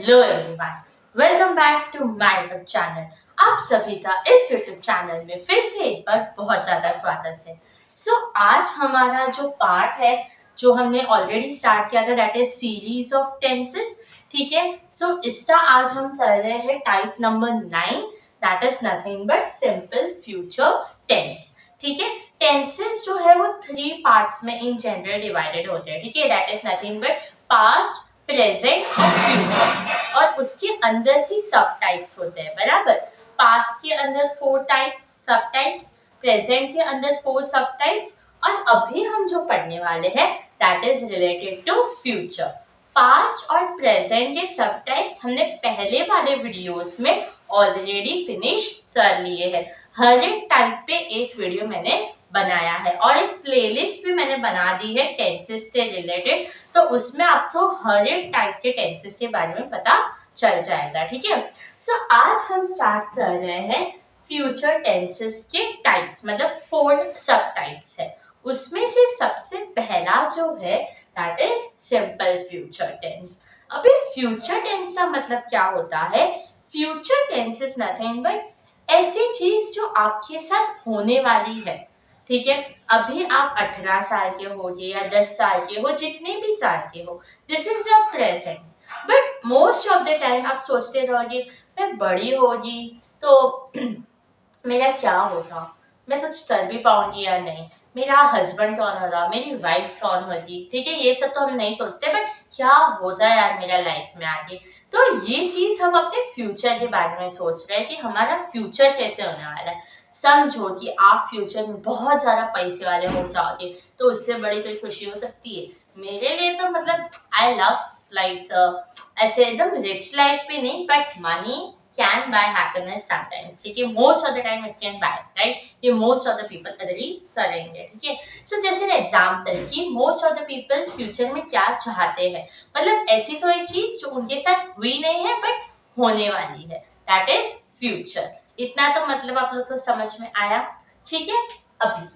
Hello everyone, welcome back to my YouTube channel. आप सभी का इस यूट्यूब चैनल में फिर से एक बार बहुत ज़्यादा स्वागत है। आज हमारा जो पार्ट है जो हमने ऑलरेडी स्टार्ट किया था, that is series of tenses. ठीक है, इसका आज हम कर रहे हैं type number 9, that is nothing but simple future tense. ठीक है, टेंसेस जो है वो 3 पार्ट्स में इन जनरल डिवाइडेड होते हैं। ठीक है, that is nothing but past, present और फ्यूचर, और उसके अंदर ही सब टाइप्स होते हैं। बराबर, पास्ट के अंदर 4 टाइप्स सब टाइप्स, प्रेजेंट के अंदर 4 सब टाइप्स, और अभी हम जो पढ़ने वाले हैं that is related to future. Past और प्रेजेंट के सब टाइप्स हमने पहले वाले वीडियोस में ऑलरेडी फिनिश कर लिए हैं। हर एक टाइप पे एक वीडियो मैंने बनाया है और एक प्लेलिस्ट भी मैंने बना दी है टेंसेस से रिलेटेड, तो उसमें आपको हर एक टाइप के टेंसेस के बारे में पता चल जाएगा। ठीक है, आज हम स्टार्ट कर रहे हैं फ्यूचर टेंसेस के टाइप्स, मतलब 4 सब टाइप्स है। उसमें से सबसे पहला जो है that is simple future tense. अभी फ्यूचर टेंस का मतलब क्या होता है? Future tense is nothing but ऐसी चीज जो आपके साथ होने वाली है। ठीक है, अभी आप 18 साल के होगे या 10 साल के हो, जितने भी साल के हो, this is the present. But most of the time आप सोचते रहोगे मैं बड़ी होगी तो मेरा क्या होगा, मैं कुछ कर भी पाऊंगी या नहीं, मेरा हस्बैंड कौन होगा, मेरी वाइफ कौन होगी। ठीक है, ये सब तो हम नहीं सोचते, बट क्या होता है यार मेरा लाइफ में आगे। तो ये चीज हम अपने फ्यूचर के बारे में सोच रहे हैं कि हमारा फ्यूचर कैसे होने वाला है। समझो कि आप फ्यूचर में बहुत ज्यादा पैसे वाले हो जाओगे, तो उससे बड़ी कोई खुशी हो सकती है? मेरे लिए तो मतलब आई लव लाइक ऐसे एकदम रिच लाइफ पे नहीं, but money can buy happiness sometimes. ठीक है, most of the time it can buy, right? ये most of the people agree करेंगे। ठीक है, जैसे एग्जाम्पल कि most of the people future में क्या चाहते हैं, मतलब ऐसी कोई चीज जो उनके साथ हुई नहीं है बट होने वाली है, दैट इज फ्यूचर। इतना तो मतलब आप लोग को समझ में आया। ठीक है, अभी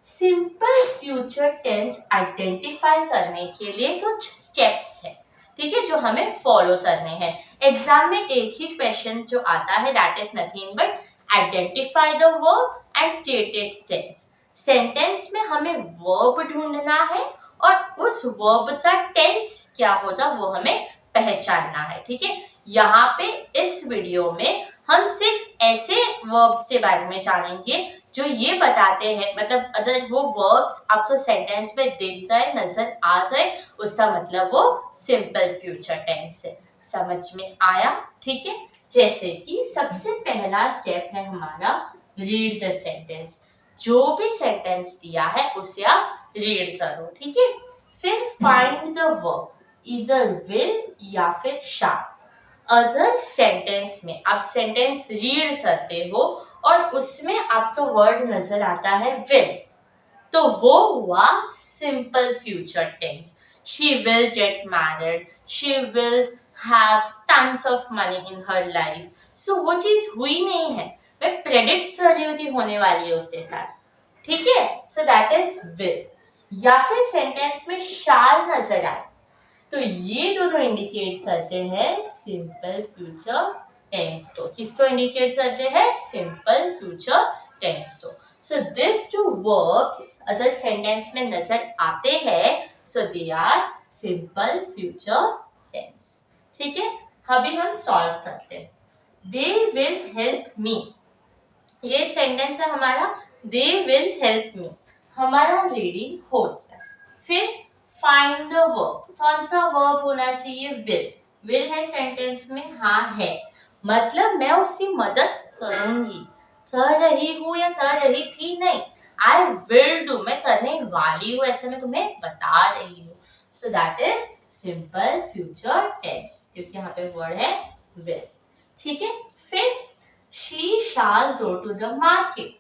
सिंपल फ्यूचर टेंस आइडेंटिफाई करने के लिए कुछ स्टेप्स है। ठीक है, जो हमें फॉलो करने हैं। एग्जाम में एक ही क्वेश्चन जो आता है that is nothing but identify the verb and state its tense. Sentence में हमें वर्ब ढूंढना है और उस वर्ब का टेंस क्या होगा वो हमें पहचानना है। ठीक है, यहाँ पे इस वीडियो में हम सिर्फ ऐसे वर्ब्स के बारे में जानेंगे जो ये बताते हैं, मतलब अगर वो वर्ब्स आपको सेंटेंस में दिख जाए, नजर आ जाए, उसका मतलब वो सिंपल फ्यूचर टेंस है। समझ में आया? ठीक है, जैसे कि सबसे पहला स्टेप है हमारा रीड द सेंटेंस। जो भी सेंटेंस दिया है उसे आप रीड करो। ठीक है, फिर फाइंड द वर्ब, इधर विल या फिर शैल। अदर सेंटेंस में आप सेंटेंस रीड करते हो और उसमें आपको वर्ड नजर आता है विल, तो वो हुआ simple future tense. She will get married, she will have tons of money in her life. वो चीज हुई नहीं है, मैं प्रेडिक्ट कर रही हूँ कि होने वाली है उसके साथ। ठीक है, दैट इज विल। या फिर सेंटेंस में शाल नजर आए, तो ये दोनों इंडिकेट करते हैं सिंपल फ्यूचर टेंस। तो किसको इंडिकेट करते हैं? Simple future tense. तो दिस टू वर्ब्स अगर सेंटेंस में नजर आते हैं, they are simple future tense. ठीक है, अभी हम सॉल्व करते हैं। दे विल हेल्प मी, ये सेंटेंस है हमारा, दे विल हेल्प मी, हमारा रीडिंग हो गया। फिर फाइंड द वर्ब, कौन सा वर्ब होना चाहिए? विल। विल है सेंटेंस में? हाँ है, मतलब मैं उसकी मदद करूंगी। कर रही हूँ या कर रही थी नहीं, आई विल डू, मैं करने वाली हूँ, ऐसे मैं तुम्हें बता रही हूँ। That is simple future tense, क्योंकि यहाँ पे वर्ड है विल। ठीक है, फिर she shall go to the market,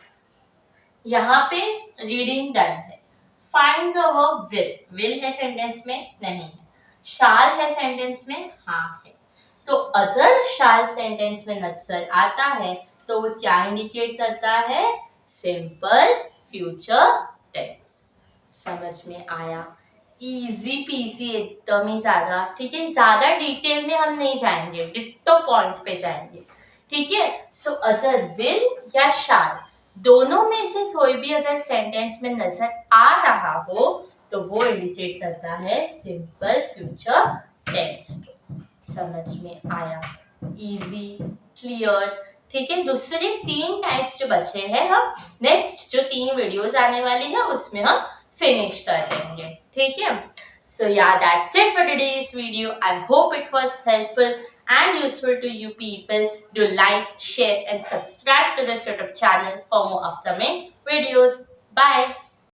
यहाँ पे रीडिंग डन है। Find the verb will, will है सेंटेंस में? नहीं है। शाल है सेंटेंस में? हाँ है। तो अगर शाल सेंटेंस में नजर आता है तो वो क्या इंडिकेट करता है? Simple future tense. समझ में आया? इजी पीसी एकदम ही ज्यादा, ठीक है। ज्यादा डिटेल में हम नहीं जाएंगे, डिट्टो पॉइंट पे जाएंगे, ठीक है। सो अगर विल या शाल दोनों में से कोई भी अगर सेंटेंस में नजर आ रहा हो तो वो इंडिकेट करता है सिंपल फ्यूचर टेंस। समझ में आया? इजी, क्लियर, ठीक है। दूसरे 3 टाइप्स जो बचे हैं हम नेक्स्ट जो 3 वीडियोस आने वाली है उसमें हम फिनिश कर देंगे, ठीक है। So yeah, that's it for today's video. I hope it was helpful and useful to you people. Do like, share and subscribe to this YouTube channel for more upcoming videos. Bye.